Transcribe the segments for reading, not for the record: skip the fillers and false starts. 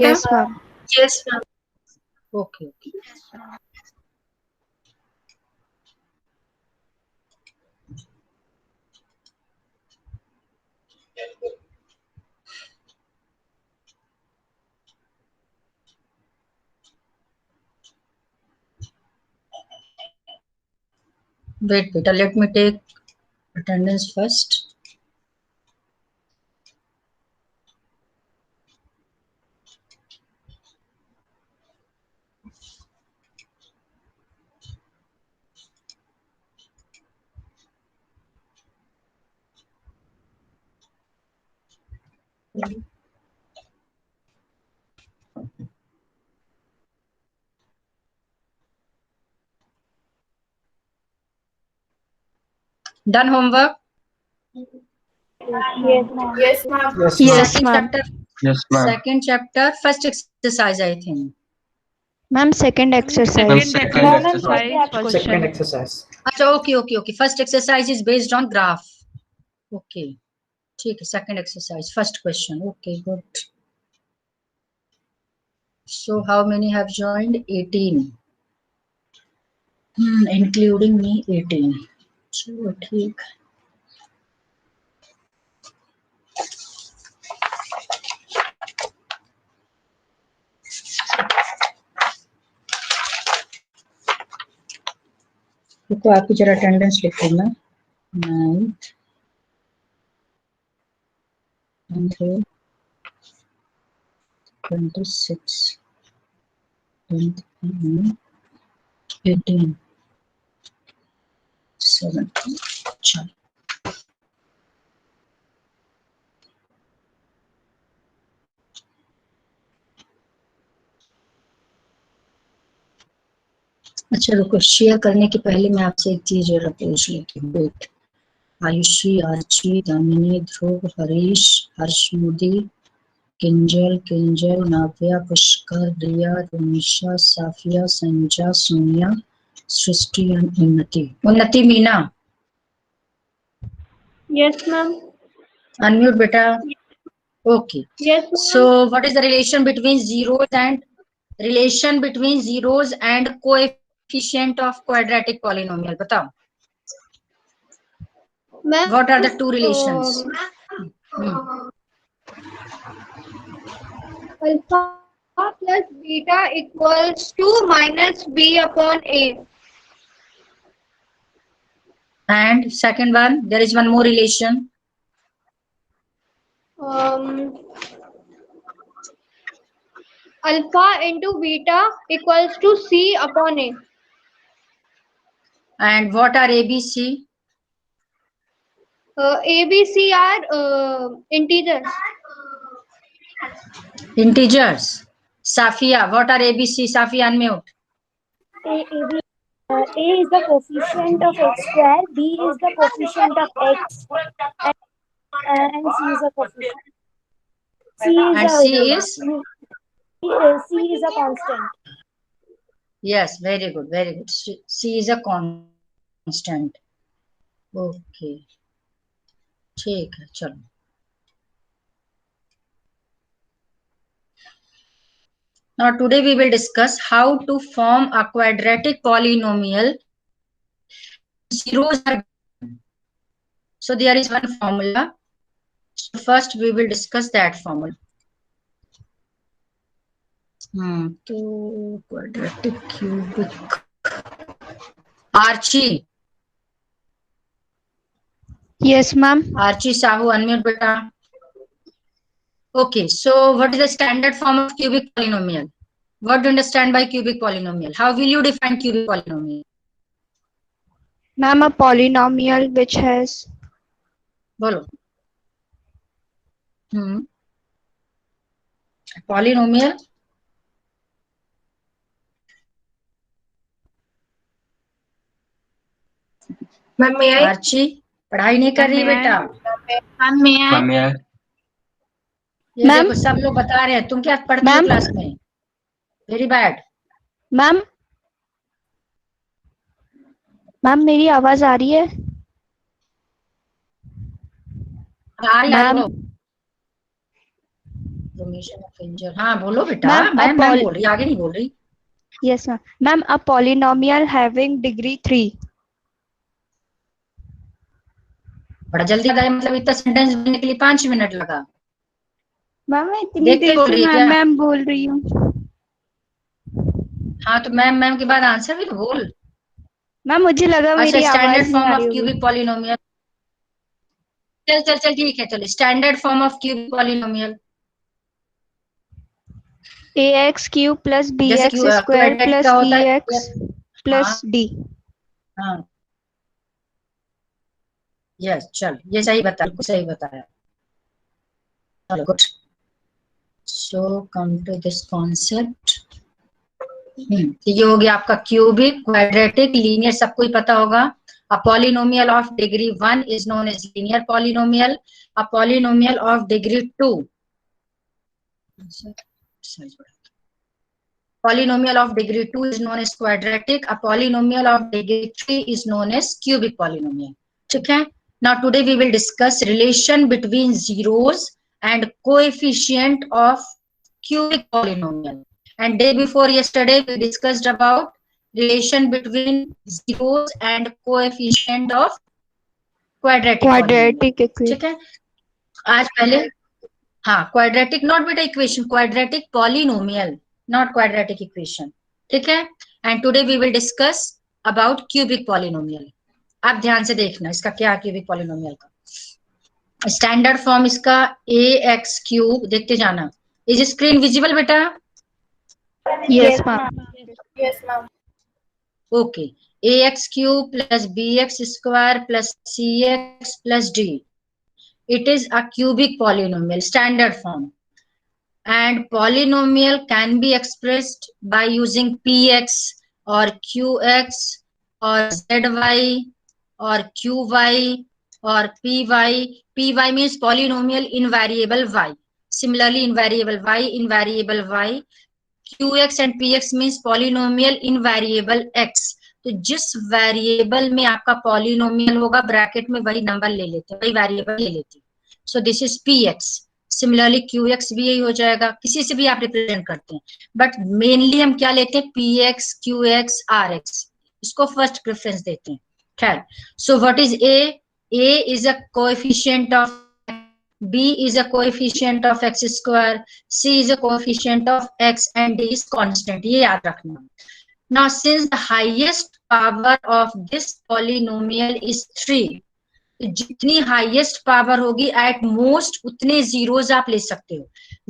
Yes, ma'am. Yes, ma'am. Okay. Wait, beta, let me take attendance first. Done homework? Yes, ma'am. Yes, ma'am. Yes, Second ma'am. chapter. Yes, ma'am. Second chapter, first exercise, I think. Ma'am, second exercise. Second exercise. Second exercise. अच्छा, okay. First exercise is based on graph. Okay. ठीक है. Second exercise, first question. Okay, good. So how many have joined? 18. Including me, 18. चलो ठीक. तो आपकी जरा attendance लिख लेना. 9th, 26, 18, 17. चलो. अच्छा रुको, शेयर करने के पहले मैं आपसे एक चीज जरा पूछ लेती हूँ. Wait. Ayushi, Archi, Damini, Dhruv, Harish, Harsh, Modi, Kinjal, Navya, Pushkar, Riya, Ronisha, Safia, Sanja, Sonia, Srishti and Unnati Meena. Yes, ma'am. Unmute beta. Okay. Yes, ma'am. So what is the relation between zeros and coefficient of quadratic polynomial? बताओ. Ma'am, What are the two relations? alpha plus beta equals to minus b upon a. And second one, there is one more relation. Alpha into beta equals to c upon a. And what are ABC? A, B, C are integers. Integers. Safia, what are ABC? Safia, unmute. A is the coefficient of x square, B is the coefficient of x, and C is a coefficient. And C is? C is a constant. Yes, very good, very good. C is a constant. Okay. ठीक है, चलो. Now today we will discuss how to form a quadratic polynomial. Zeros are. So there is one formula. So first we will discuss that formula. So quadratic cubic. Archie. Yes, ma'am. Archie Sahu, unmute beta. Okay, so what is the standard form of cubic polynomial? What do you understand by cubic polynomial? How will you define cubic polynomial? Ma'am, a polynomial which has बोलो. Polynomial. Ma'am, may I? Archi पढ़ाई नहीं कर रही बेटा. Ma'am, may I? Ma'am, yeah. ये Ma'am? देखो सब लोग बता रहे हैं. तुम क्या पढ़ती हो Ma'am? क्लास में? Very bad. मैम मेरी आवाज आ रही है? आ रही मैम? है. Formation of injured. हाँ बोलो बेटा, Ma'am, मैम बोल रही, आगे नहीं बोल रही. yes, ma'am. Ma'am, a polynomial having degree 3. बड़ा जल्दी लगा, मतलब इतना सेंटेंस बनने के लिए 5 मिनट लगा. मैम मैं इतनी देख के देर बोल से रही है मैम क्या? मैम बोल रही हूँ. हाँ तो मैम के बाद आंसर भी तो बोल. मैम मुझे लगा अच्छा, मेरी स्टैंडर्ड आवाज नहीं फॉर्म आ ऑफ रही होगी. Cubic polynomial. चल ठीक है, चलो standard form of cubic polynomial. ax cube plus जैसे bx स्क्वायर क्वाड्रेटिक का प्लस होता है. cx हाँ प्लस d. हाँ यस, चल ये सही बता, बिल्कुल सही बताया. चलो good. So come to this concept. ये हो गया आपका क्यूबिक, क्वाड्रेटिक, लीनियर, सबको ही पता होगा. A polynomial of degree 1 is known as linear polynomial. A polynomial of degree 2. Polynomial of degree 2 is known as quadratic. A polynomial of degree 3 is known as cubic polynomial. ठीक है. Now today we will discuss relation between zeros and coefficient of cubic polynomial. And day before yesterday we discussed about relation between zeros and coefficient of quadratic polynomial. Quadratic ठीक है. आज पहले, हाँ quadratic not बेटा equation, quadratic polynomial, not quadratic equation. ठीक है. And today we will discuss about cubic polynomial. आप ध्यान से देखना इसका क्या क्यूबिक पॉलिनोमियल का स्टैंडर्ड फॉर्म. इसका ए एक्स क्यूब, देखते जाना. इज स्क्रीन विजिबल बेटा? Yes ma'am. Yes, ma'am. Okay. A x cube plus b x square plus c x plus d. It is a cubic polynomial, standard form. And polynomial can be expressed by using px or qx or zy or qy or py. Py means polynomial in variable y. Similarly, in variable y, in variable y. qx and px means polynomial in variable x. तो जिस variable में आपका polynomial होगा, bracket में वही number ले लेते हैं, वही वेरिएबल ले लेते हैं. So this is px. Similarly qx भी यही हो जाएगा, किसी से भी आप रिप्रेजेंट करते हैं, बट मेनली हम क्या लेते हैं? px, qx, rx, इसको फर्स्ट प्रेफरेंस देते हैं. खैर, so what is a is a coefficient of, b is a coefficient of x square, c is a coefficient of x, and d is constant. ये याद रखना. Now since the highest power of this polynomial is 3, जितनी highest power होगी at most उतने zeros आप ले सकते हो.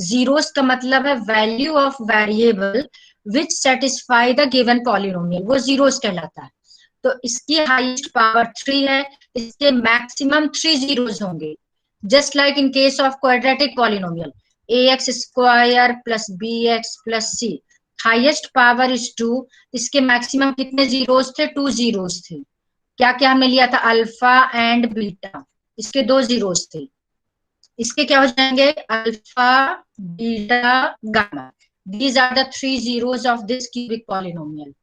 जीरोस का मतलब है value of variable which satisfy the given polynomial, वो जीरोस कहलाता है. तो इसकी हाईएस्ट पावर 3 है, इसके मैक्सिमम 3 जीरोस होंगे. Just like in case of quadratic polynomial, ax square plus bx plus c, highest power is 2, इसके मैक्सिमम कितने जीरोस थे? 2 जीरोस थे. क्या क्या हमने लिया था? अल्फा एंड बीटा, इसके 2 जीरोस थे. इसके क्या हो जाएंगे? Alpha, beta, gamma. These are the 3 zeros of this cubic polynomial.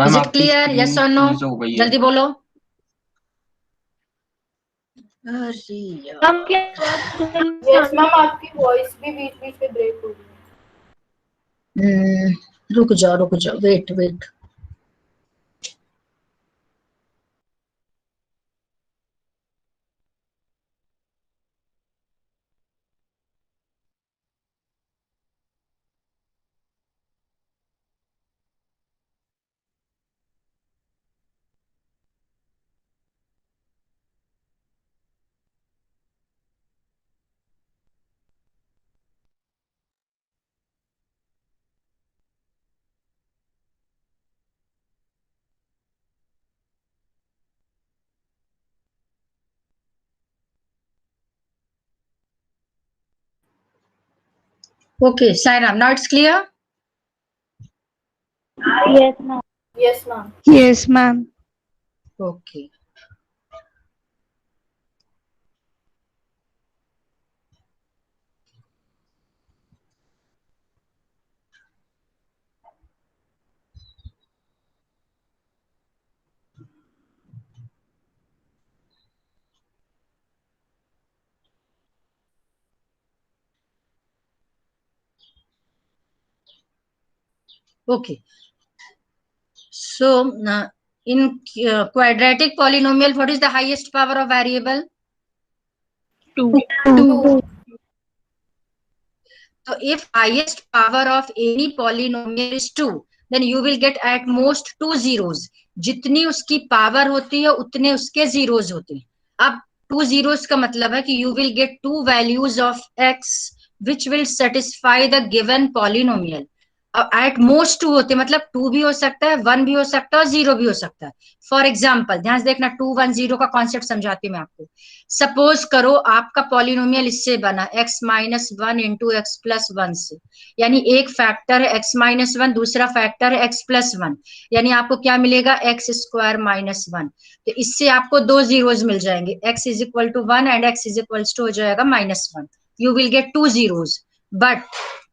Is it clear? Yes और नो? जल्दी बोलो. अरे यार, Yes, ma'am. आपकी वॉइस भी बीच बीच में ब्रेक हो रही है. रुक जाओ, wait. Okay, Sairam, now it's clear? Yes, ma'am. Yes, ma'am. Yes ma'am. Okay. Okay. So in quadratic polynomial, what is the highest power of variable? 2. So if highest power of any polynomial is 2, then you will get at most 2 zeros. जितनी उसकी power होती है उतने उसके zeros होते हैं. अब 2 zeros का मतलब है कि you will get 2 values of x which will satisfy the given polynomial. अब एट मोस्ट 2 होते, मतलब 2 भी हो सकता है, 1 भी हो सकता है और 0 भी हो सकता है. फॉर एग्जाम्पल ध्यान से देखना, 2 1 0 का कॉन्सेप्ट समझाती हूँ मैं आपको. सपोज करो आपका पॉलिनोमियल इससे बना x minus 1 into x plus 1 से, यानी एक फैक्टर है x माइनस 1, दूसरा फैक्टर है x प्लस 1, यानी आपको क्या मिलेगा x स्क्वायर माइनस 1. तो इससे आपको 2 जीरोज मिल जाएंगे, x is equal to 1 and x is equal to हो जाएगा minus 1. You will get 2 zeros. But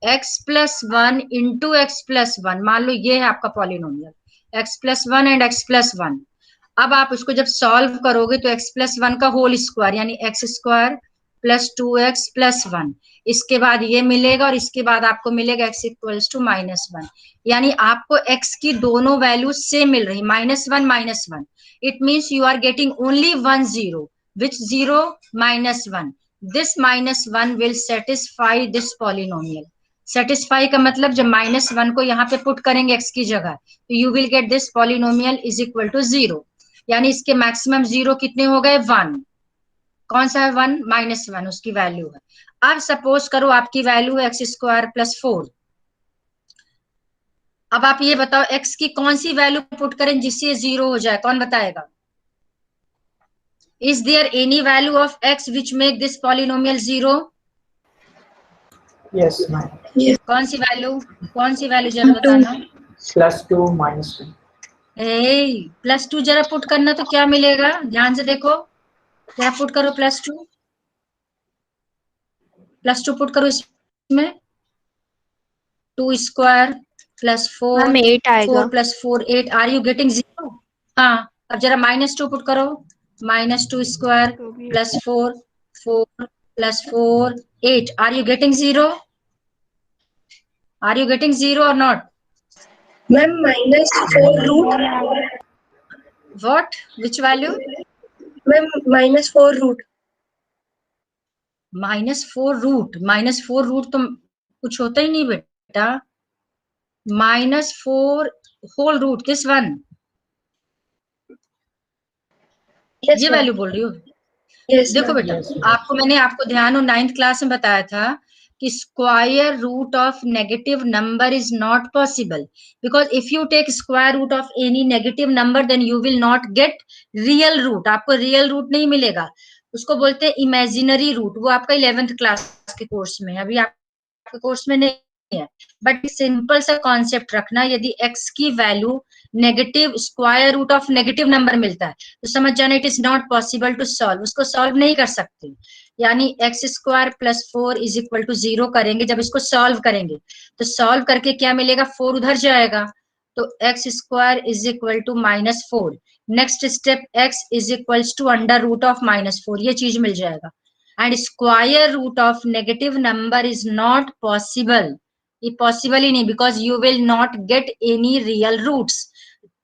x plus 1 into x plus 1, मान लो ये है आपका polynomial x plus 1 and x plus 1. अब आप उसको जब सॉल्व करोगे तो x प्लस 1 का होल स्क्वायर यानी x square plus 2x plus 1, इसके बाद ये मिलेगा और इसके बाद आपको मिलेगा x इक्वल्स टू माइनस 1. यानी आपको x की दोनों वैल्यू सेम मिल रही, minus 1 minus 1. It means you are getting only 1 zero. Which zero? Minus 1. This minus 1 will satisfy this polynomial. Satisfy का मतलब जब माइनस 1 को यहाँ पे पुट करेंगे x की जगह, तो you will get this polynomial is equal to 0. यानी इसके मैक्सिमम 0 कितने हो गए? 1. कौन सा है 1? माइनस 1 उसकी वैल्यू है. अब सपोज करो आपकी वैल्यू है एक्स स्क्वायर प्लस 4. अब आप ये बताओ x की कौन सी वैल्यू पुट करें जिससे 0 हो जाए? कौन बताएगा? Is there any value of x which make this polynomial 0? Yes, ma'am. कौन सी वैल्यू? कौन सी वैल्यू जरा बताना. +2 -2. प्लस 2 जरा पुट करना तो क्या मिलेगा? ध्यान से देखो, जरा पुट करो प्लस 2. प्लस 2 पुट करो इसमें. 2 स्क्वायर प्लस 4, 8 आएगा. 4 प्लस 4 8. Are you getting 0? हाँ. अब जरा माइनस 2 पुट करो. Minus 2 square plus 4, 4 plus 4 8. Are you getting 0? Are you getting 0 or not? Ma'am, -4 root. What? Which value? Ma'am, -4 root. -4 root. -4 root तो कुछ होता ही नहीं बेटा. -4 होल रूट किस वन? Yes, ये ma'am. वैल्यू बोल रही हो? Yes, देखो ma'am. बेटा, आपको ध्यान हो 9th क्लास में बताया था कि square root of negative number is not possible, because if you take square root of any negative number then you will not get real root. आपको रियल रूट नहीं मिलेगा, उसको बोलते हैं इमेजिनरी रूट. वो आपका 11th क्लास के course में, अभी आपके कोर्स में नहीं है. बट सिंपल सा कॉन्सेप्ट रखना, यदि x की value negative square root of negative number मिलता है तो समझ जाना it is not possible to solve. उसको सॉल्व नहीं कर सकते. यानी x square plus 4 is equal to 0 करेंगे. जब इसको सॉल्व करेंगे तो सॉल्व करके क्या मिलेगा? 4 उधर जाएगा, तो x square is equal to -4. Next step x is equal to under root of -4, ये चीज मिल जाएगा. And square root of negative number is not possible. ये पॉसिबल ही नहीं, because you will not get any real roots.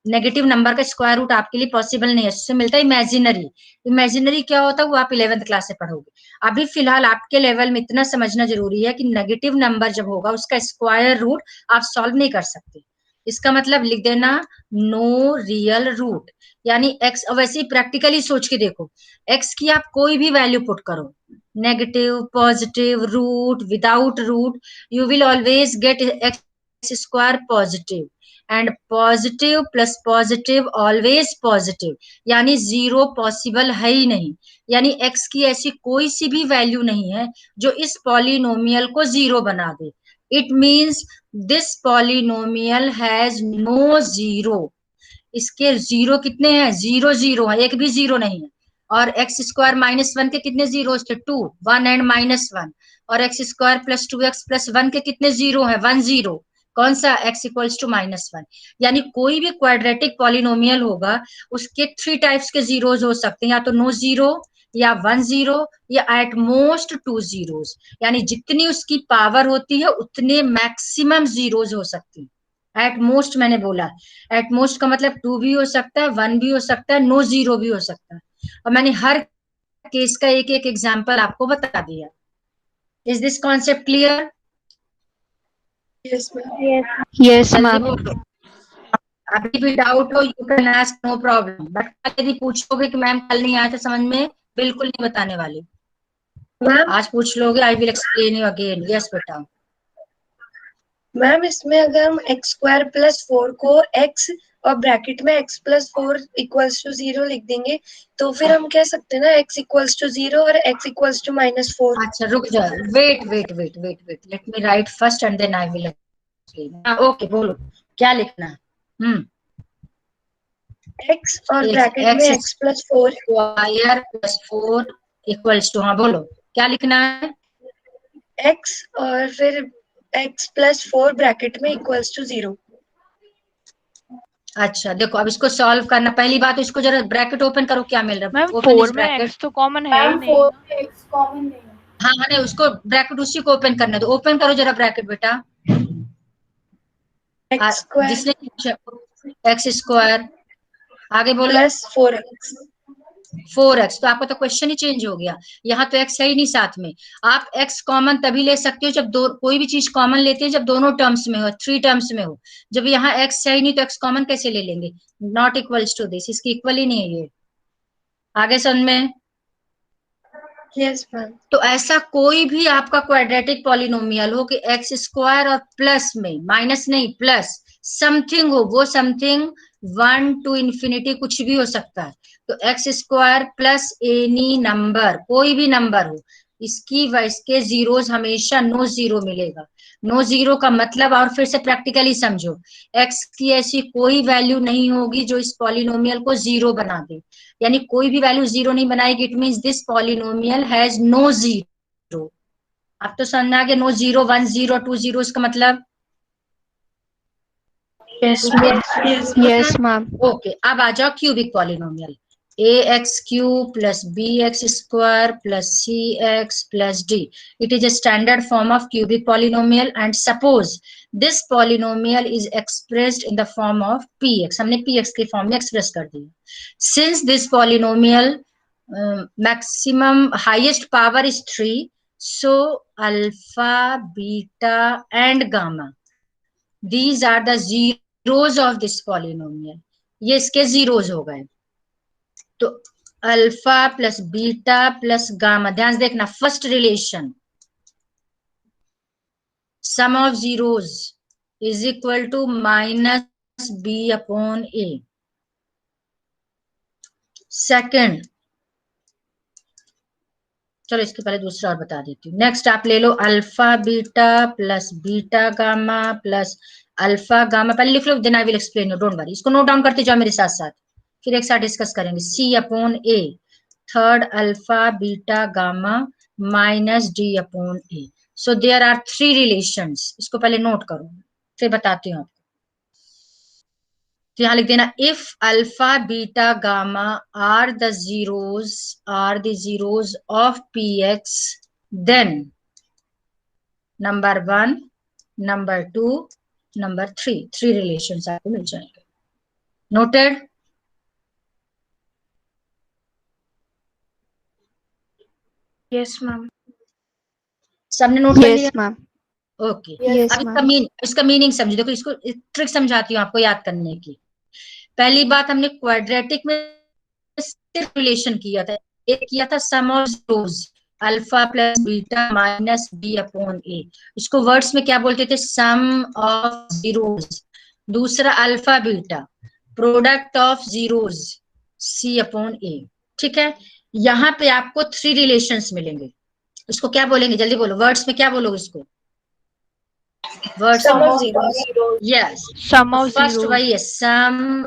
Negative number का square root आपके लिए पॉसिबल नहीं है, उससे मिलता है इमेजिनरी. इमेजिनरी क्या होता है वो आप 11th क्लास से पढ़ोगे. अभी फिलहाल आपके लेवल में इतना समझना जरूरी है कि नेगेटिव नंबर जब होगा उसका स्क्वायर रूट आप सॉल्व नहीं कर सकते. इसका मतलब लिख देना नो रियल रूट. यानी x, वैसे ही प्रैक्टिकली सोच के देखो, x की आप कोई भी वैल्यू पुट करो, negative, positive, root, without root, you will always get x square positive and positive plus positive always positive. यानी 0 पॉसिबल है ही नहीं. यानी x की ऐसी कोई सी भी वैल्यू नहीं है जो इस पॉलिनोमियल को 0 बना दे. It means this polynomial has no 0. इसके 0 कितने हैं? 0 0 है, एक भी 0 नहीं है. और एक्स स्क्वायर -1 के कितने जीरो थे? 2, 1 एंड -1. और x square plus 2x plus 1 के कितने 0 है? 1 0. कौन सा? x equals to -1. यानी कोई भी क्वाड्रेटिक पॉलिनोमियल होगा उसके 3 टाइप्स के जीरोज हो सकते हैं, या तो नो 0 या 1 0 या एट मोस्ट 2 जीरोज. यानी जितनी उसकी पावर होती है उतने मैक्सिमम जीरोज हो सकती है. एट मोस्ट मैंने बोला, एट मोस्ट का मतलब 2 भी हो सकता है, 1 भी हो सकता है, नो 0 भी हो सकता है, और मैंने हर केस का एक एक एग्जाम्पल आपको बता दिया। Is this concept clear? Yes, ma'am. Yes. Yes, जल्दी ma'am. बोलो, अभी भी डाउट हो you can ask, no problem, but यदि पूछोगे कि मैम कल नहीं आया था समझ में, बिल्कुल नहीं बताने वाली। मैम आज पूछ लोगे आई will explain you again. Yes बेटा। मैम इसमें अगर हम x स्क्वायर प्लस 4 को x और ब्रैकेट में x प्लस 4 इक्वल्स टू 0 लिख देंगे तो फिर हम कह सकते हैं ना x इक्वल्स टू 0 और x इक्वल्स टू -4। अच्छा रुक जाओ, wait, let me write first and then I will explain. Okay बोलो क्या लिखना है। x और ब्रैकेट में x plus 4 square plus 4 equals to, हाँ बोलो क्या लिखना है। x और फिर x प्लस 4 ब्रैकेट में इक्वल्स टू 0। अच्छा देखो अब इसको सॉल्व करना, पहली बात इसको जरा ब्रैकेट ओपन करो, क्या मिल रहा है। मैम ओपन दिस 4 में ब्रैकेट। x तो कॉमन है ही मैम नहीं। 4 में x कॉमन नहीं है। हाँ नहीं उसको ब्रैकेट उसी को ओपन करना है, तो ओपन करो जरा ब्रैकेट बेटा। x स्क्वायर जिसने एक्स स्क्वायर, आगे बोलो प्लस 4x 4x, तो आपका तो क्वेश्चन ही चेंज हो गया। यहाँ तो x है ही नहीं साथ में। आप x कॉमन तभी ले सकते हो जब दो कोई भी चीज कॉमन लेते हैं जब दोनों टर्म्स में हो, 3 टर्म्स में हो। जब यहाँ x है ही नहीं तो x कॉमन कैसे ले लेंगे। नॉट इक्वल्स टू दिस, इसकी इक्वल ही नहीं है ये। आगे समझ में। Yes ma'am. तो ऐसा कोई भी आपका क्वाड्रेटिक पॉलिनोमियल हो कि एक्स स्क्वायर और प्लस में, माइनस नहीं प्लस समथिंग हो, वो समथिंग 1 to infinity कुछ भी हो सकता है। तो x square plus any number, कोई भी नंबर हो, इसके जीरोस हमेशा नो जीरो मिलेगा। नो जीरो का मतलब, और फिर से प्रैक्टिकली समझो, एक्स की ऐसी कोई वैल्यू नहीं होगी जो इस पॉलिनोमियल को जीरो बना दे। यानी कोई भी वैल्यू जीरो नहीं बनाएगी, it means this polynomial has no zero. अब तो समझ में आ गया, नो जीरो, 1 0 2 0 इसका मतलब। Yes Yes, ma'am. ओके अब आ जाओ cubic polynomial. A x cube plus b x square plus c x plus d, it is a standard form of cubic polynomial and suppose this polynomial is expressed in the form of px, हमने px के form में express कर दिया। since this polynomial maximum highest power is 3, so alpha beta and gamma, these are the zeros of this polynomial, ये इसके zeros हो गए। तो alpha plus beta plus gamma, ध्यान से देखना first relation, sum of zeros is equal to minus B upon a. Second, चलो इसके पहले दूसरा और बता देती हूँ। नेक्स्ट आप ले लो alpha beta plus beta gamma plus alpha gamma, पहले लिख लो then I will explain you, don't worry, इसको नोट डाउन करते जाओ मेरे साथ साथ, फिर एक साथ डिस्कस करेंगे। C upon A, third alpha beta gamma minus D upon A. So there are 3 relations, इसको पहले नोट करो फिर बताती हूँ आपको। तो यहां लिख देना, if alpha beta gamma are the zeros of P X, then number 1, number 2, number 3 relations आपको मिल जाएंगे। नोटेड? Yes, ma'am. सबने नोट कर लिया? Yes, ma'am. ओके Yes, अब ma'am. इसका मीनिंग समझो। देखो इसको ट्रिक समझाती हूँ आपको याद करने की। पहली बात, हमने क्वाड्रेटिक में सिर्फ रिलेशन किया था, एक किया था sum of zeros, alpha plus beta minus B upon A, इसको वर्ड्स में क्या बोलते थे, सम ऑफ जीरोस। दूसरा alpha beta, product of zeros, C upon A. ठीक है, यहाँ पे आपको 3 रिलेशंस मिलेंगे। इसको क्या बोलेंगे, जल्दी बोलो, वर्ड्स में क्या बोलोगे इसको, वर्ड्स सम में? Of zeros. Yes, sum of first zeros. वही है, sum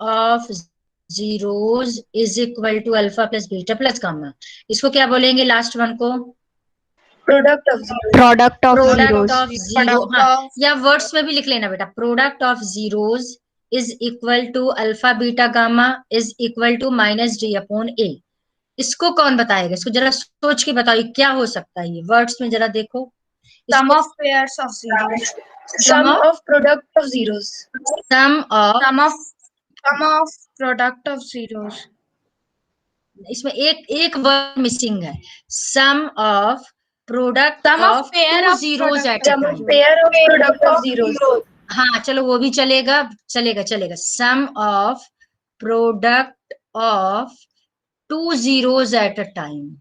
of zeros is equal to alpha plus beta plus gamma. इसको क्या बोलेंगे लास्ट वन को, product of zero. Product of product zeros. Of zero. हाँ, या words में भी लिख लेना बेटा, product of zeros is equal to alpha beta gamma is equal to minus D upon A. इसको कौन बताएगा, इसको जरा सोच के बताओ क्या हो सकता है ये, वर्ड्स में जरा देखो। Sum of pairs of zeros. Sum of product of zeros. sum of product of zeros. इसमें एक वर्ड मिसिंग है, sum of product of two zeros at a Sum of time. pair of product of zeros. हाँ चलो वो भी चलेगा, चलेगा। Sum of product of two zeros at a time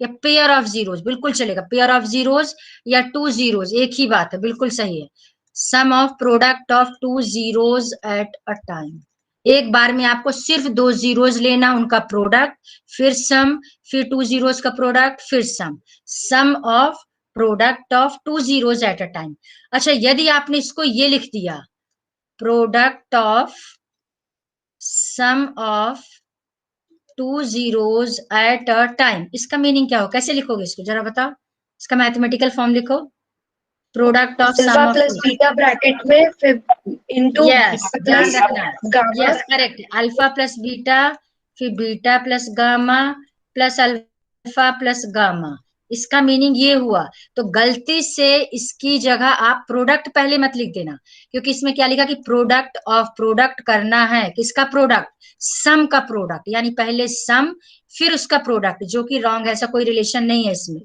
या पेयर ऑफ जीरोस, बिल्कुल चलेगा। पेयर ऑफ जीरोस या टू जीरोस एक ही बात है, बिल्कुल सही है। Sum of product of two zeros at a time, एक बार में आपको सिर्फ दो जीरोस लेना, उनका प्रोडक्ट, फिर सम, फिर टू जीरोस का प्रोडक्ट, फिर sum of product of two zeros at a time. अच्छा, यदि आपने इसको ये लिख दिया, product of sum of two zeros at a time, इसका मीनिंग क्या हो, कैसे लिखोगे इसको जरा बताओ, इसका मैथमेटिकल फॉर्म लिखो। Product of Alpha sum of plus beta bracket में फिर into यस, ध्यान plus रखना, gamma. Yes correct, alpha plus beta, फिर beta plus gamma plus alpha plus gamma, इसका मीनिंग ये हुआ। तो गलती से इसकी जगह आप प्रोडक्ट पहले मत लिख देना, क्योंकि इसमें क्या लिखा कि प्रोडक्ट ऑफ, प्रोडक्ट करना है किसका, प्रोडक्ट, सम का प्रोडक्ट, यानी पहले सम फिर उसका प्रोडक्ट, जो कि रॉन्ग है, ऐसा कोई रिलेशन नहीं है इसमें।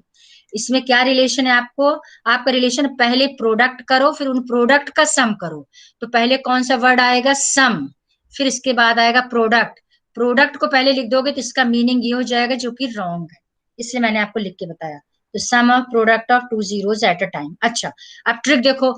इसमें क्या रिलेशन है आपको, आपका रिलेशन पहले प्रोडक्ट करो फिर उन प्रोडक्ट का सम करो। तो पहले कौन सा वर्ड आएगा, सम, फिर इसके बाद आएगा प्रोडक्ट। प्रोडक्ट को पहले लिख दोगे तो इसका मीनिंग ये हो जाएगा जो कि रॉन्ग है, इसलिए मैंने आपको लिख के बताया। तो sum of product of two zeros at a time. अच्छा, अब ट्रिक देखो,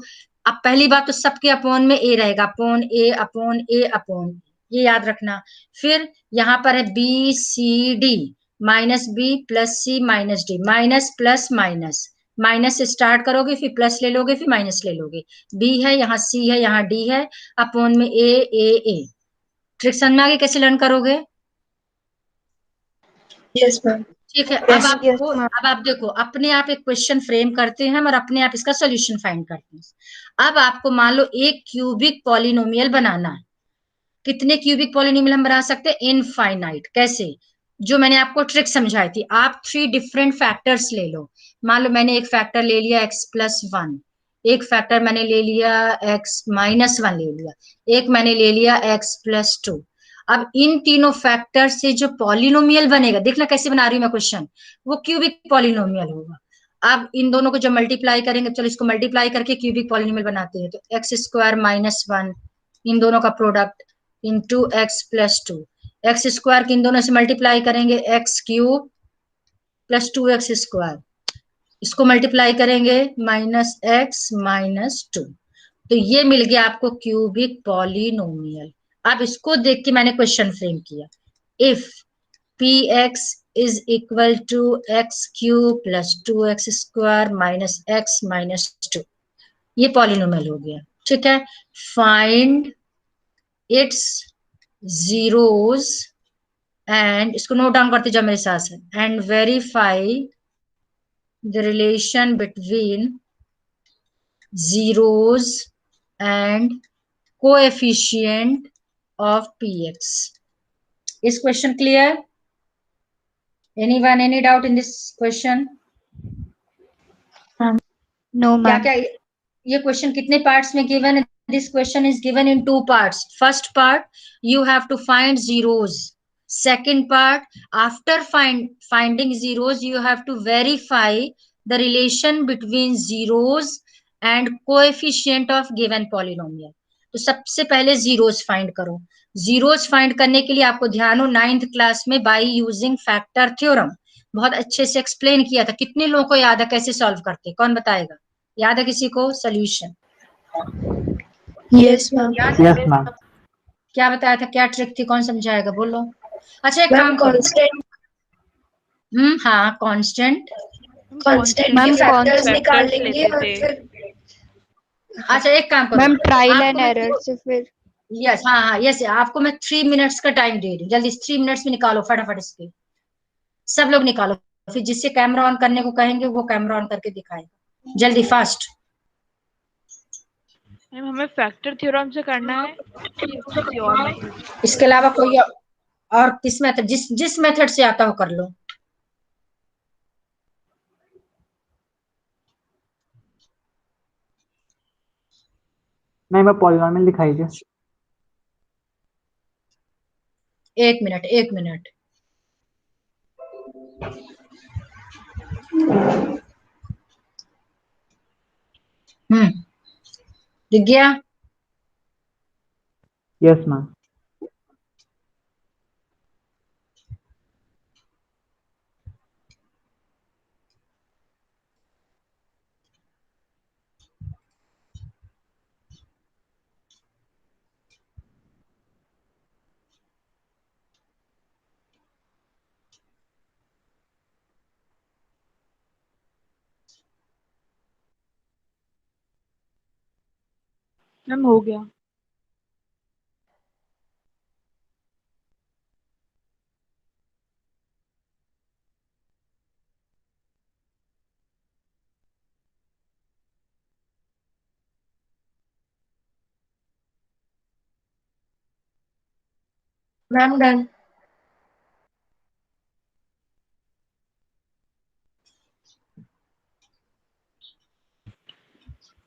अब पहली बात तो सबके अपॉन में ए रहेगा, upon A upon A upon, ये याद रखना। फिर यहाँ पर है B C D, minus B plus C minus D, minus plus minus, minus से स्टार्ट करोगे फिर प्लस ले लोगे फिर माइनस ले लोगे, बी है यहाँ, सी है यहाँ, डी है, अपॉन में ए ए ए। ट्रिक समझ में आ गई कैसे लर्न करोगे? Yes ma'am. ठीक है। Yes. अब आप देखो, अपने आप एक क्वेश्चन फ्रेम करते हैं और अपने आप इसका सोल्यूशन फाइंड करते हैं। अब आपको मान लो एक क्यूबिक पॉलिनोमियल बनाना है। कितने क्यूबिक पॉलिनोमियल हम बना सकते हैं, इनफाइनाइट। कैसे, जो मैंने आपको ट्रिक समझाई थी, आप 3 डिफरेंट फैक्टर्स ले लो। मान लो मैंने एक फैक्टर ले लिया x+1, एक फैक्टर मैंने ले लिया x-1 ले लिया, एक मैंने ले लिया x+2। अब इन तीनों फैक्टर से जो पॉलिनोमियल बनेगा, देखना कैसे बना रही हूं मैं क्वेश्चन, वो क्यूबिक पॉलिनोमियल होगा। अब इन दोनों को जब मल्टीप्लाई करेंगे, चलो इसको मल्टीप्लाई करके क्यूबिक पॉलिनोमियल बनाते हैं। तो x² - 1, इन दोनों का product, into x+2, x square के इन दोनों से मल्टीप्लाई करेंगे, x³ + 2x², इसको मल्टीप्लाई करेंगे -x - 2। तो ये मिल गया आपको क्यूबिक पॉलिनोमियल। अब इसको देख के मैंने क्वेश्चन फ्रेम किया, if px is equal to x³ + 2x² - x - 2, ये पॉलिनोमियल हो गया। ठीक है, फाइंड इट्स जीरोस एंड, इसको नोट डाउन करते जाओ मेरे साथ, and verify the relation between zeros and coefficient of px। इस question clear? Anyone, any doubt in this question? No, क्या ma'am. क्या, ये क्वेश्चन कितने पार्ट्स में गिवन है? This question is given in 2 parts. First part, you have to find zeros. Second part, after finding zeros, you have to verify the relation between zeros and coefficient of given polynomial. तो सबसे पहले zeros find करो। Zeros find करने के लिए आपको ध्यान हो 9th क्लास में बाय यूजिंग फैक्टर थ्योरम बहुत अच्छे से एक्सप्लेन किया था। कितने लोगों को याद है कैसे सॉल्व करते, कौन बताएगा? याद है किसी को solution? Yes ma'am. Yes ma'am. क्या बताया था, क्या ट्रिक थी, कौन समझाएगा, बोलो। अच्छा एक काम Ma'am करो, constant हाँ कांस्टेंट, constant Ma'am, के फैक्टर्स constant निकाल लेंगे और फिर अच्छा एक काम करो मैम ट्रायल आपको एंड मैं एरर से फिर यस, हाँ यस, आपको मैं 3 मिनट्स का टाइम दे रही हूँ, जल्दी 3 मिनट्स में निकालो फटाफट इसके, सब लोग निकालो। फिर जिससे कैमरा ऑन करने को कहेंगे वो कैमरा ऑन करके दिखाएगा, जल्दी फास्ट। मैम हमें फैक्टर थ्योरम से करना है कि किसी और मेथड? इसके अलावा कोई और किस मेथड, जिस मेथड से आता हो कर लो। मैम आप पॉलिनॉमियल दिखाइए। एक मिनट, एक मिनट। दिख गया? Yes ma'am. मैम हो गया। Ma'am done.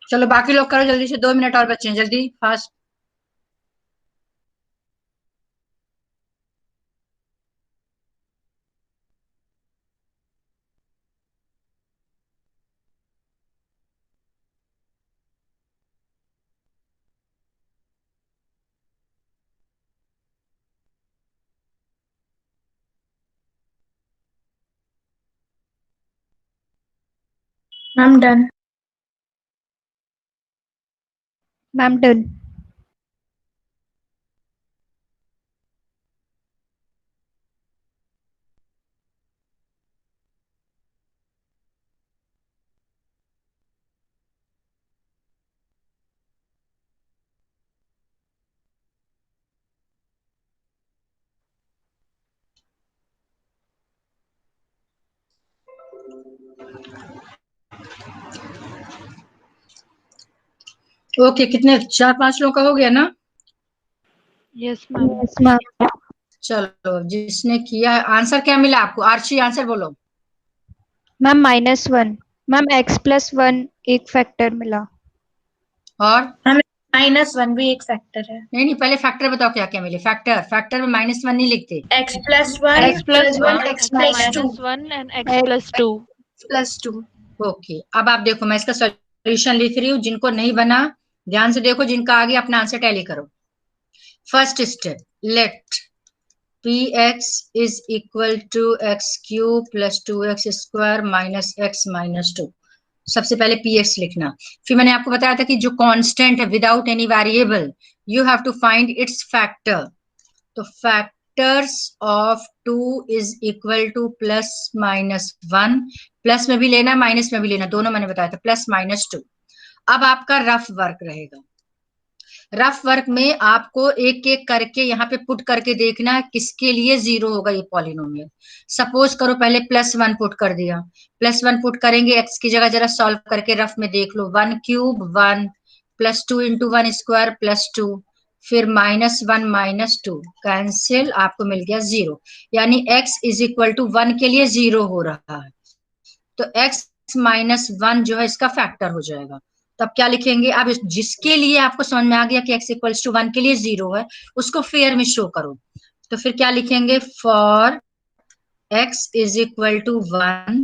चलो बाकी लोग करो जल्दी से, 2 मिनट और बचे हैं, जल्दी fast. Ma'am done. Ma'am done. Okay, कितने, 4-5 लोग का हो गया ना? Yes ma'am. Yes ma'am. चलो, जिसने किया आंसर क्या मिला आपको? आर्ची आंसर बोलो। मैम -1। मैम x+1 एक फैक्टर मिला। और -1 भी एक फैक्टर है। नहीं, पहले फैक्टर बताओ क्या क्या मिले। फैक्टर में -1 नहीं लिखते। x+1 x+1 x x +2 -1 and x+2। +2। Okay, अब आप देखो, मैं इसका सॉल्यूशन लिख रही हूँ। जिनको नहीं बना ध्यान से देखो, जिनका आगे अपना आंसर टैली करो। First step, let px is equal to x³ + 2x² - x - 2। सबसे पहले px लिखना। फिर मैंने आपको बताया था कि जो कांस्टेंट है without any variable, you have to find its factor. तो factors of 2 is equal to +-1। Plus में भी लेना, माइनस में भी लेना, दोनों मैंने बताया था, +-2। अब आपका रफ वर्क रहेगा। रफ वर्क में आपको एक एक करके यहाँ पे पुट करके देखना है किसके लिए 0 होगा ये पॉलिनोमियल। सपोज करो पहले +1 पुट कर दिया, +1 पुट करेंगे, x की जगह जरा सॉल्व करके रफ में देख लो। 1³ 1 +2 × 1² +2, फिर -1 - 2 कैंसिल, आपको मिल गया 0। यानी x = 1 के लिए 0 हो रहा है। तो x - 1 जो है इसका फैक्टर हो जाएगा। तब क्या लिखेंगे? अब जिसके लिए आपको समझ में आ गया कि x = 1 के लिए 0 है, उसको फेयर में शो करो। तो फिर क्या लिखेंगे? फॉर x = 1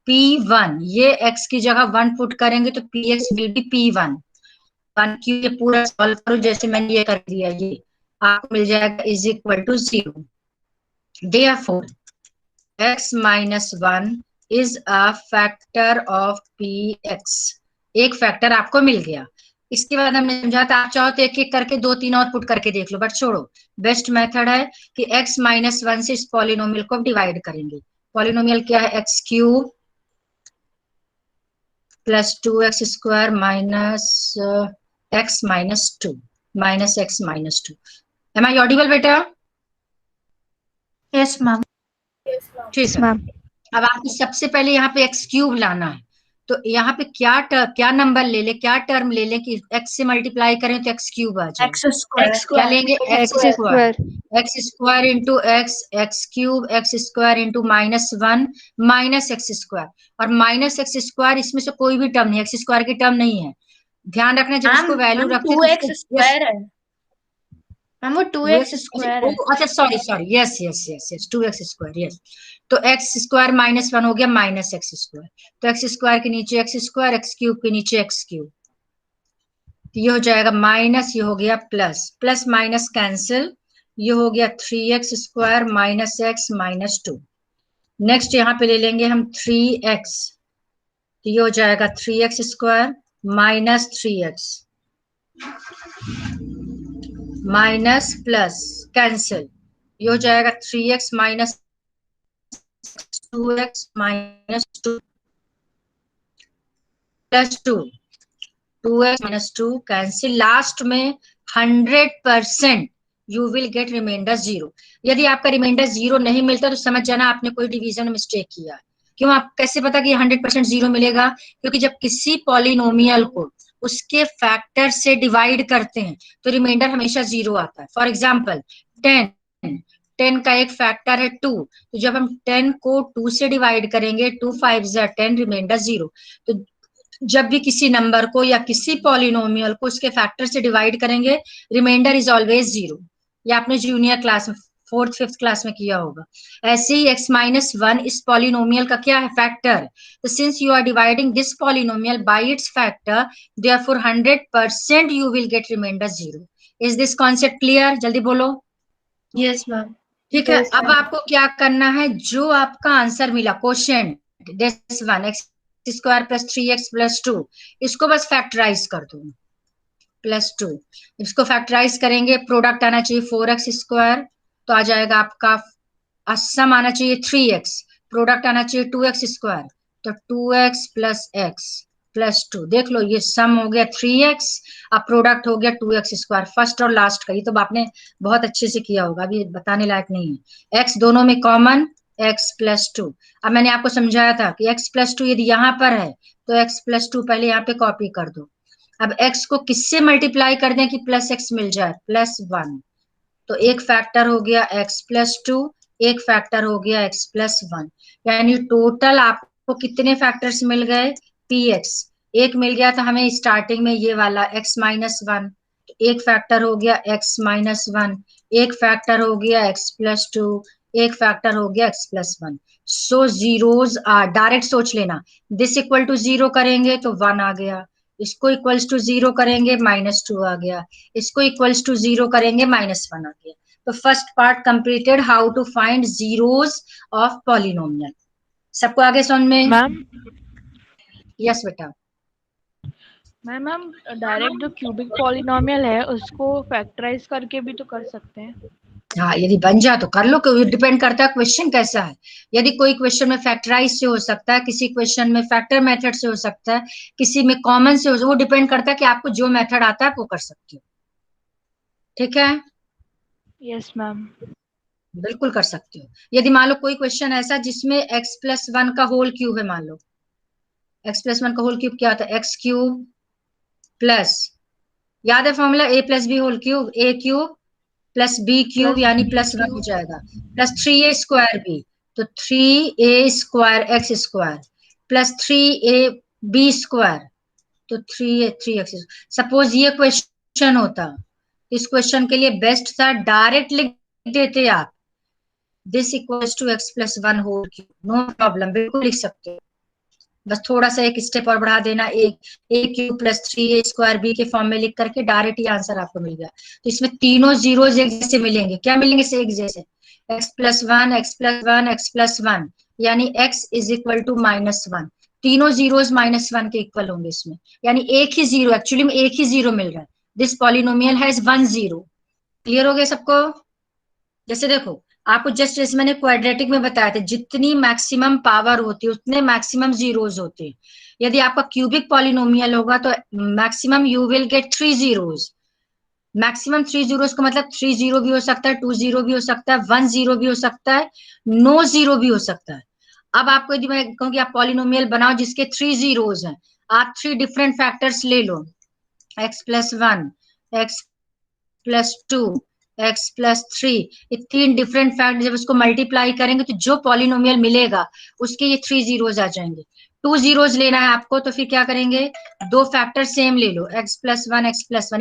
p1, ये x की जगह 1 पुट करेंगे तो px विल बी p1। 1 की ये पूरा सॉल्व करो जैसे मैंने ये कर दिया, ये आपको मिल जाएगा = 0। Therefore x - 1 is a factor of px। एक फैक्टर आपको मिल गया। इसके बाद हमने समझा था, आप चाहो तो एक एक करके 2-3 और पुट करके देख लो, बट छोड़ो, बेस्ट मेथड है कि x - 1 से इस पॉलिनोमियल को डिवाइड करेंगे। पॉलिनोमियल क्या है? x³ + 2x² - x - 2 -x - 2। Am I audible बेटा? Yes ma'am. ठीक यस है। मैम। अब आपको सबसे पहले यहाँ पे x³ लाना है। तो यहाँ पे क्या नंबर ले ले, क्या टर्म ले ले कि x से मल्टीप्लाई करें तो x³ आ जाए। क्या लेंगे? x² x²। x² × x, x³ x² × -1 - x²। और -x² इसमें से कोई भी टर्म नहीं, x² की टर्म नहीं है। ध्यान रखना जब उसको वैल्यू रखते हैं 2x स्क्वायर है मैम, वो 2x स्क्वायर है। अच्छा sorry sorry, yes yes yes yes 2x square, yes. तो x स्क्वायर माइनस 1 हो गया माइनस एक्स स्क्वायर, तो x स्क्वायर के नीचे x स्क्वायर, x क्यूब के नीचे x क्यूब, तो ये हो जाएगा माइनस, ये हो गया प्लस, प्लस माइनस कैंसिल, ये हो गया 3x square minus x minus 2। Next यहाँ पे ले लेंगे हम 3x, तो ये हो जाएगा 3x square minus 3x minus plus cancel, ये हो जाएगा 3x minus 2x minus 2 plus 2, 2x minus 2 cancel, last में 100% यू विल गेट रिमाइंडर 0। यदि आपका रिमाइंडर 0 नहीं मिलता तो समझ जाना आपने कोई डिवीजन मिस्टेक किया। क्यों, आप कैसे पता कि 100% 0 मिलेगा? क्योंकि जब किसी पॉलिनोमियल को उसके फैक्टर से डिवाइड करते हैं तो रिमाइंडर हमेशा 0 आता है। फॉर एग्जाम्पल 10 का एक फैक्टर है 2, तो जब हम 10 को 2 से डिवाइड करेंगे 2 5 10, रिमाइंडर 0। तो जब भी किसी नंबर को या किसी पॉलिनोमियल को उसके फैक्टर से डिवाइड करेंगे, रिमाइंडर इज ऑलवेज 0। ये आपने जूनियर क्लास में 4th 5th क्लास में किया होगा। ऐसे ही x माइनस 1 इस पॉलिनोमियल का क्या है? फैक्टर। तो since you are dividing this polynomial by its factor, therefore 100% you will get remainder 0। Is this concept clear? जल्दी बोलो। Yes ma'am. ठीक है, अब आपको क्या करना है, जो आपका आंसर मिला question this one x square plus 3x plus 2, इसको बस फैक्टराइज कर दो प्लस 2। इसको फैक्टराइज करेंगे, प्रोडक्ट आना चाहिए 4x स्क्वायर, तो आ जाएगा आपका सम आना चाहिए 3x, प्रोडक्ट आना चाहिए 2x स्क्वायर, तो 2x प्लस x प्लस 2। देख लो ये सम हो गया 3x, अब प्रोडक्ट हो गया 2x स्क्वायर। फर्स्ट और लास्ट का, ये तो आपने बहुत अच्छे से किया होगा, अभी बताने लायक नहीं है। x दोनों में कॉमन, x प्लस 2। अब मैंने आपको समझाया था कि x प्लस 2 यदि यहाँ पर है तो x प्लस 2 पहले यहाँ पे कॉपी कर दो। अब x को किससे मल्टीप्लाई कर दें कि प्लस x मिल जाए? प्लस 1। तो एक फैक्टर हो गया x प्लस 2, एक फैक्टर हो गया x प्लस 1, यानी टोटल आपको कितने फैक्टर्स मिल गए? px। एक मिल गया था हमें स्टार्टिंग में ये वाला x माइनस 1, एक फैक्टर हो गया x माइनस 1, एक फैक्टर हो गया x प्लस 2, एक फैक्टर हो गया x plus 1। So zeros are, direct सोच लेना, दिस इक्वल टू 0 करेंगे तो 1 आ गया, इसको इक्वल्स टू 0 करेंगे माइनस 2 आ गया, इसको इक्वल्स टू 0 करेंगे माइनस 1 आ गया। तो first part completed, how to find zeros of polynomial. सबको आगे समझ में? मैम यस बेटा। मैम हम डायरेक्ट जो क्यूबिक पॉलिनोमियल है उसको फैक्टराइज करके भी तो कर सकते हैं। हाँ, यदि बन जाए तो कर लो, डिपेंड करता है क्वेश्चन कैसा है। यदि कोई क्वेश्चन में फैक्टराइज से हो सकता है, किसी क्वेश्चन में फैक्टर मेथड से हो सकता है, किसी में कॉमन से हो सकता है, वो डिपेंड करता है कि आपको जो मेथड आता है वो कर सकते हो। ठीक है, यस मैम। बिल्कुल कर सकते हो। यदि मान लो कोई क्वेश्चन ऐसा जिसमें x प्लस 1 का होल क्यूब है, मान लो x प्लस 1 का होल क्यूब क्या होता है? x क्यूब प्लस, याद है formula, a plus B whole cube, a cube plus B cube यानी प्लस 1 हो जाएगा, प्लस 3a स्क्वायर बी, तो 3a square X square plus 3a B square, तो 3x। सपोज ये क्वेश्चन होता, इस क्वेश्चन के लिए बेस्ट था डायरेक्ट लिख देते आप, this equals to x plus 1 whole cube, no problem, बिल्कुल लिख सकते हो। बस थोड़ा सा एक स्टेप और बढ़ा देना, a cube plus 3a square b के फॉर्म में लिख करके डायरेक्ट ही आंसर आपको मिल गया। तो इसमें तीनों जीरोज एक जैसे मिलेंगे। क्या मिलेंगे? से एक जैसे, x plus 1 x plus 1 x plus 1, यानी x is equal to minus 1। तीनों जीरोज माइनस 1 के इक्वल होंगे इसमें, यानी एक ही जीरो, एक्चुअली में एक ही जीरो मिल रहा है। This polynomial has 1 0। क्लियर हो गया सबको? जैसे देखो, आपको जस्ट जैसे मैंने क्वाड्रेटिक में बताया था, जितनी मैक्सिमम पावर होती है उतने मैक्सिमम जीरोज होते हैं। यदि आपका क्यूबिक पॉलिनोमियल होगा तो maximum you will gate 3 zeros. Maximum 3 zeros का मतलब 3 0 भी हो सकता है, 2 0 भी हो सकता है, 1 0 भी हो सकता है, नो 0 भी हो सकता है। अब आपको यदि मैं कहूँ कि आप पॉलिनोमियल बनाओ जिसके 3 जीरोज हैं, आप 3 डिफरेंट फैक्टर्स ले लो, x plus 1 x plus 2 x plus 3, ये 3 डिफरेंट फैक्टर जब इसको मल्टीप्लाई करेंगे तो जो पॉलिनोमियल मिलेगा उसके ये 3 जीरोज आ जाएंगे। 2 जीरोज लेना है आपको, तो फिर क्या करेंगे, दो फैक्टर सेम ले लो, x प्लस वन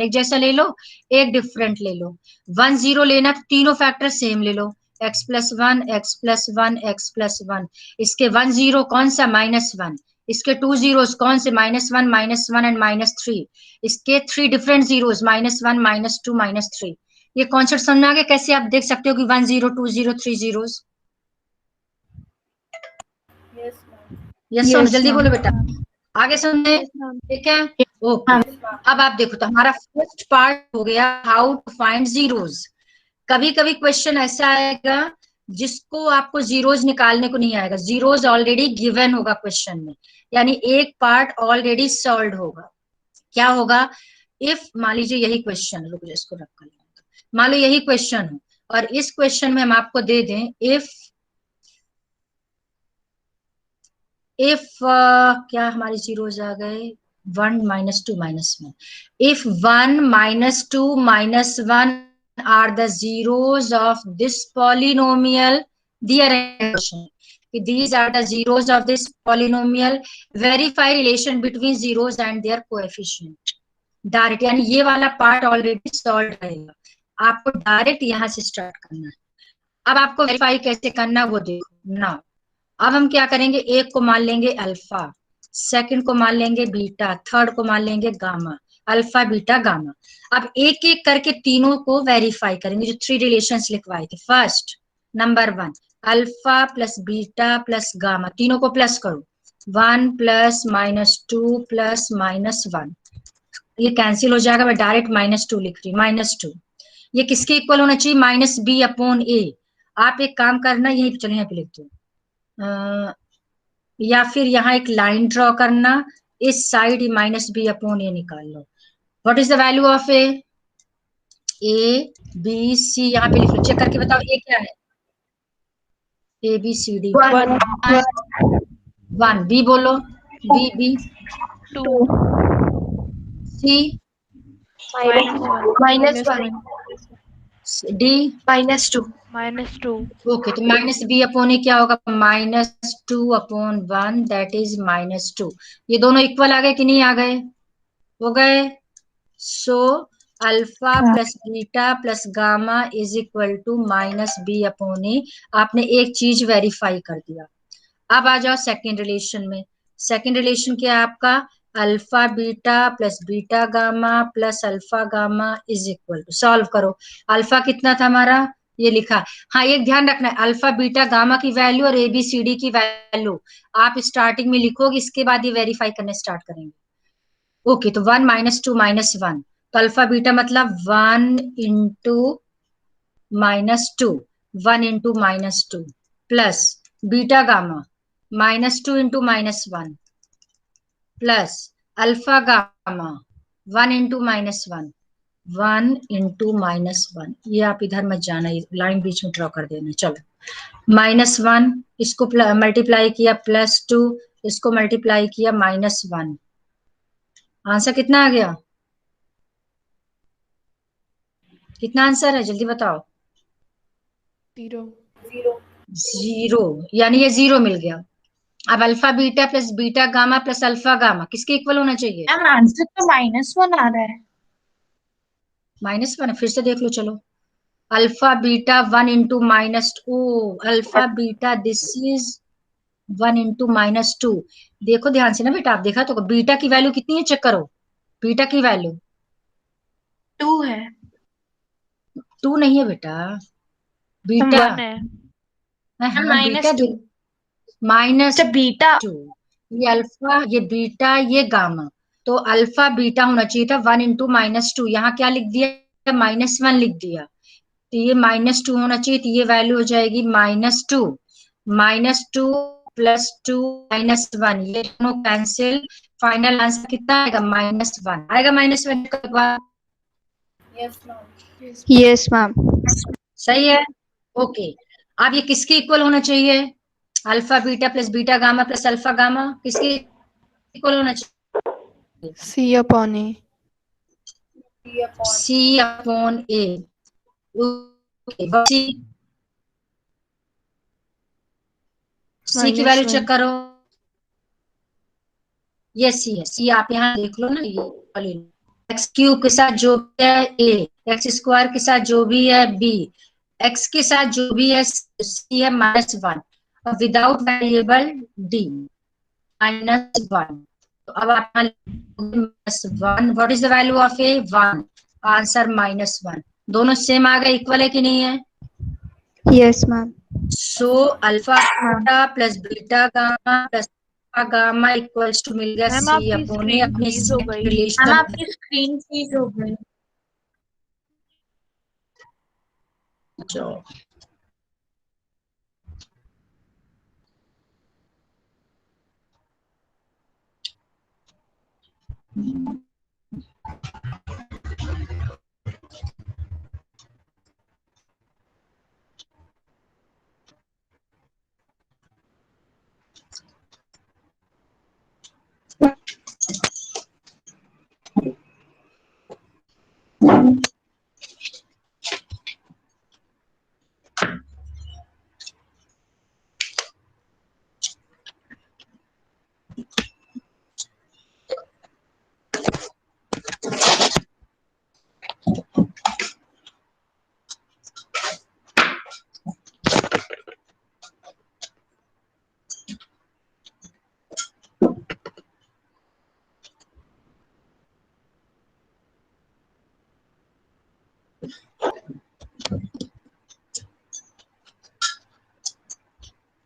एक जैसा ले लो, एक डिफरेंट ले लो। 1 0 लेना तो तीनों फैक्टर सेम ले लो, x plus one x plus one x plus one. इसके 1 0 कौन सा, -1। इसके 2 जीरोस कौन से, -1 एंड -3। इसके 3 डिफरेंट जीरोस, -1 -2 -3। ये कॉन्सेप्ट समझ में आ गया कैसे आप देख सकते हो कि 1 0 2 0 3 जीरोस। यस Yes, जल्दी ma'am. बोलो बेटा, आगे सुनने। ठीक है, ओके। अब आप देखो तो हमारा फर्स्ट पार्ट हो गया हाउ टू फाइंड जीरोस। कभी कभी क्वेश्चन ऐसा आएगा जिसको आपको जीरोस निकालने को नहीं आएगा, जीरोस ऑलरेडी गिवन होगा क्वेश्चन में, यानी एक पार्ट ऑलरेडी सॉल्व होगा। क्या होगा, इफ मान लीजिए यही क्वेश्चन, रुक जाओ इसको रख कर, मान लो यही क्वेश्चन हो और इस क्वेश्चन में हम आपको दे दें इफ क्या हमारे जीरोस आ गए, 1 -2 -1। If 1 -2 -1 are the zeros of this polynomial, these are the zeros of this polynomial, verify relation between zeros and their coefficient। Direct, यानी ये वाला पार्ट ऑलरेडी सॉल्व रहेगा, आपको डायरेक्ट यहां से स्टार्ट करना है। अब आपको वेरीफाई कैसे करना वो देखो ना। अब हम क्या करेंगे, एक को मान लेंगे अल्फा, सेकंड को मान लेंगे बीटा, थर्ड को मान लेंगे गामा, अल्फा बीटा गामा। अब एक एक करके तीनों को वेरीफाई करेंगे, जो 3 रिलेशंस लिखवाए थे। First number 1 alpha plus beta plus gamma, तीनों को प्लस करो, 1 प्लस -2 प्लस -1, ये कैंसिल हो जाएगा, मैं डायरेक्ट -2 लिख रही हूँ, -2। ये किसके इक्वल होना चाहिए, -b/a। आप एक काम करना, यही चलिए यहाँ पे लिख दो, या फिर यहाँ एक लाइन ड्रॉ करना, इस साइड -b/a निकाल लो। What is the value of a b c, यहाँ पे लिख लो, चेक करके बताओ ए क्या है, ABCD 1, बी बोलो, बी 2 C -1 D -2 -2 ओके। तो -b/a क्या होगा, -2/1, दैट इज -2। ये दोनों इक्वल आ गए कि नहीं आ गए, हो गए। सो alpha plus beta plus gamma is equal to -b/a। आपने एक चीज वेरीफाई कर दिया। अब आ जाओ सेकेंड रिलेशन में। सेकेंड रिलेशन क्या है आपका, alpha beta plus beta gamma plus alpha gamma is equal to, solve करो। अल्फा कितना था हमारा, ये लिखा। हाँ, एक ध्यान रखना है, अल्फा बीटा गामा की वैल्यू और ABCD की वैल्यू आप स्टार्टिंग में लिखोगे, इसके बाद ये वेरीफाई करने स्टार्ट करेंगे। ओके, तो 1 -2 -1, तो अल्फा बीटा मतलब 1 into -2, 1 into -2 plus beta gamma -2 into -1 plus alpha gamma 1 into -1, 1 into -1। ये आप इधर मत जाना, लाइन बीच में ड्रॉ कर देना। चलो, -1 इसको मल्टीप्लाई किया, +2 इसको मल्टीप्लाई किया, -1। आंसर कितना आ गया, कितना आंसर है, जल्दी बताओ। 0, यानी ये 0 मिल गया। अब alpha beta plus beta gamma plus alpha gamma किसके इक्वल होना चाहिए, मैम आंसर तो -1 आ रहा है। -1, फिर से देख लो। चलो, alpha beta 1 into alpha beta this is 1 into -2। देखो ध्यान से ना बेटा, आप देखा तो बीटा की वैल्यू कितनी है, चेक करो, बीटा की वैल्यू 2 है। 2 नहीं है बेटा, बीटा 1 है। हाँ बीटा -2 -2, बीटा ये अल्फा ये बीटा ये गामा, तो अल्फा बीटा होना चाहिए था 1 इंटू -2, यहाँ क्या लिख दिया, -1 लिख दिया, तो ये -2 होना चाहिए, तो ये वैल्यू हो जाएगी -2 प्लस 2 -1, ये दोनों कैंसिल, फाइनल आंसर कितना आएगा, -1 आएगा। -1 के बाद Yes, ma'am. सही है, ओके। अब ये किसके इक्वल होना चाहिए, alpha beta plus beta gamma plus alpha gamma किसके इक्वल होना चाहिए, C/A. C/A। सी की वैल्यू चेक करो, ये सी है, सी आप यहाँ देख लो ना, ये एक्स क्यूब के साथ जो भी है ए, एक्स स्क्वायर के साथ जो भी है बी, एक्स के साथ जो भी है सी है -1 और विदाउट वेरिएबल डी -1। तो अब आप -1, what is the value of A? 1, answer -1। दोनों सेम आ गए, इक्वल है कि नहीं है? Yes, ma'am. So alpha plus beta gamma plus gamma equals to मिल गया मैम सी आपकी अपने स्क्रीन अपने फ्रीज हो गई। रिलेशन। आपकी स्क्रीन फ्रीज हो गई।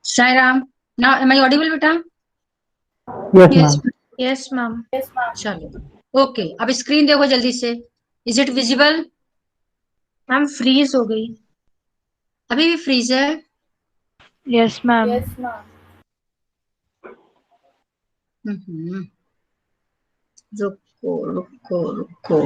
Sairam, now am I audible बेटा? Yes ma'am. Yes ma'am. चलो ओके, अब स्क्रीन देखो जल्दी से। Is it visible? Ma'am freeze हो गई। अभी भी फ्रीज है? Yes ma'am. रुको रुको रुको,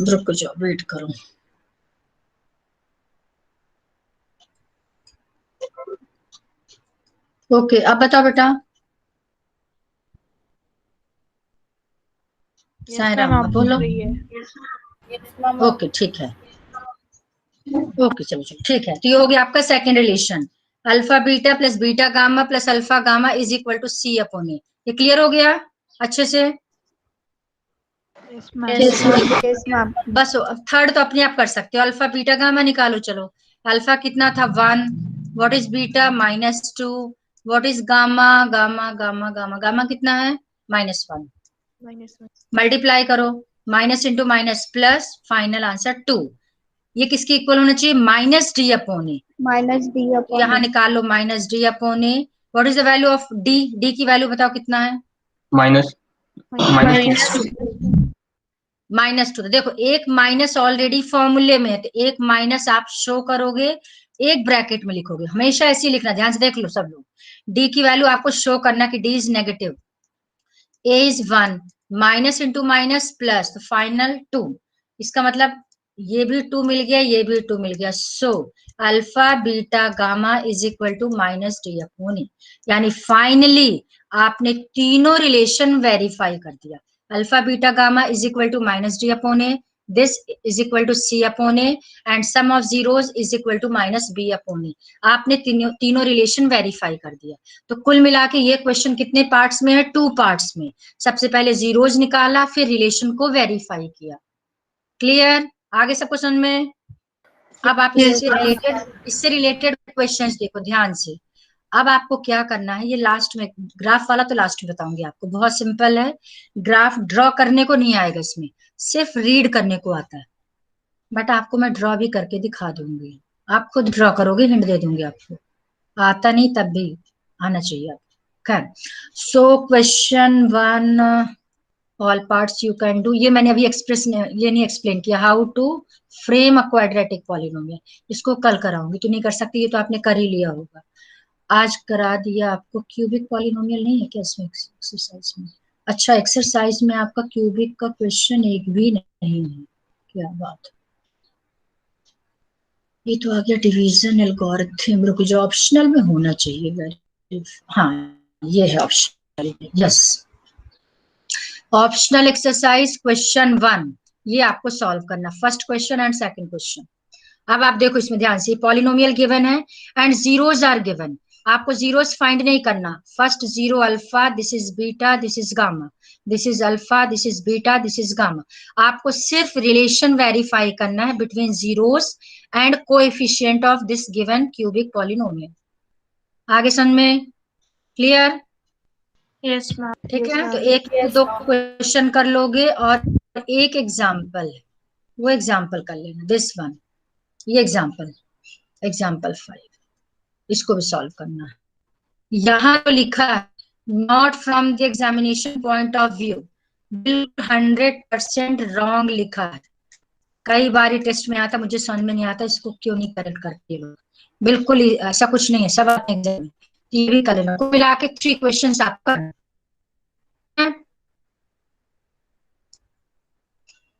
रुक जाओ, वेट करो। ओके, अब बताओ बेटा। साईराम आप बोलो। रही है। ओके ठीक है, ओके चलो चलो ठीक है। तो ये हो गया आपका second relation, alpha beta plus beta gamma plus alpha gamma is equal to C upon A. ये क्लियर हो गया अच्छे से? Yes ma'am. Yes, ma'am. बस अब थर्ड तो अपने आप कर सकते हो, अल्फा बीटा गामा निकालो। चलो, अल्फा कितना था? 1, what is beta? -2, what is gamma? Gamma gamma gamma gamma कितना है? -1। मल्टीप्लाई करो, minus into minus plus, final answer 2। ये किसके इक्वल होना चाहिए? -d अपॉन ए। -d upon यहाँ A. निकाल लो -d upon A. What is the value of D? D की वैल्यू बताओ कितना है? -2। तो देखो एक माइनस ऑलरेडी फॉर्मूले में है, तो एक माइनस आप शो करोगे, एक ब्रैकेट में लिखोगे, हमेशा ऐसे ही लिखना। ध्यान से देख लो सब लोग, डी की वैल्यू आपको शो करना कि D is negative, A is 1, minus into minus plus, तो फाइनल 2। इसका मतलब ये भी 2 मिल गया, ये भी 2 मिल गया। So alpha beta gamma is equal to -d upon A. यानी फाइनली आपने तीनों रिलेशन वेरीफाई कर दिया। Alpha beta gamma is equal to -d upon A, this is equal to c upon a and sum of zeros is equal to -b upon a। आपने तीनों relation verify कर दिया। तो कुल मिला के ये क्वेश्चन कितने पार्ट्स में है? 2 पार्ट्स में। सबसे पहले जीरोज निकाला, फिर रिलेशन को वेरीफाई किया। क्लियर? आगे सबको समझ में? अब आप इससे रिलेटेड क्वेश्चंस देखो ध्यान से। अब आपको क्या करना है, ये लास्ट में ग्राफ वाला तो लास्ट में बताऊंगी आपको, बहुत सिंपल है। ग्राफ ड्रॉ करने को नहीं आएगा इसमें, सिर्फ रीड करने को आता है, बट आपको मैं ड्रॉ भी करके दिखा दूंगी। आप खुद ड्रॉ करोगे, हिंट दे दूंगी आपको। आता नहीं तब भी आना चाहिए आपको। So question 1, all parts you can do. ये मैंने अभी ये नहीं एक्सप्लेन किया, how to frame a quadratic polynomial. इसको कल कराऊंगी, तो नहीं कर सकती, ये तो आपने कर ही लिया होगा। आज करा दिया आपको। क्यूबिक पॉलिनोमियल नहीं है क्या इसमें एक्सरसाइज में? अच्छा, एक्सरसाइज में आपका क्यूबिक का क्वेश्चन एक भी नहीं है, क्या बात। ये तो आ गया डिवीजन एल्गोरिथम, रुक जो ऑप्शनल में होना चाहिए। हाँ ये है optional, yes. Optional exercise question 1, ये आपको सॉल्व करना, first question and second question. अब आप देखो इसमें ध्यान से, पॉलिनोमियल गिवन है एंड जीरोस आर गिवन, आपको जीरोस फाइंड नहीं करना। First zero alpha, this is beta, this is gamma, this is alpha, this is beta, this is gamma. आपको सिर्फ रिलेशन वेरीफाई करना है between zeros and coefficient of this given cubic polynomial. आगे समझ में clear? Yes ma'am. ठीक है, तो एक दो क्वेश्चन कर लोगे और एक एग्जाम्पल, वो एग्जाम्पल कर लेना, दिस वन, ये एग्जाम्पल, एग्जाम्पल 5, इसको भी सॉल्व करना है। यहाँ तो लिखा है not from the examination point of view, 100% wrong लिखा है। कई बार टेस्ट में आता, मुझे समझ में नहीं आता इसको क्यों नहीं करेक्ट करते लोग। बिल्कुल ऐसा कुछ नहीं है, सब अपने एग्जाम ये भी कर लेना। कुल मिला के 3 क्वेश्चन आपका।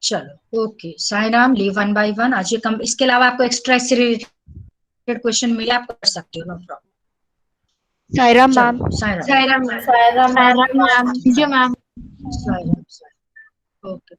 चलो okay, sign arm, leave 1 by 1। आज ये कम, इसके अलावा आपको एक्स्ट्रा से रिलेटेड क्वेश्चन मिले आप कर सकते हो, no problem. Saira ma'am. Sign arm, Saira ma'am. Thank you ma'am. Sign arm, okay.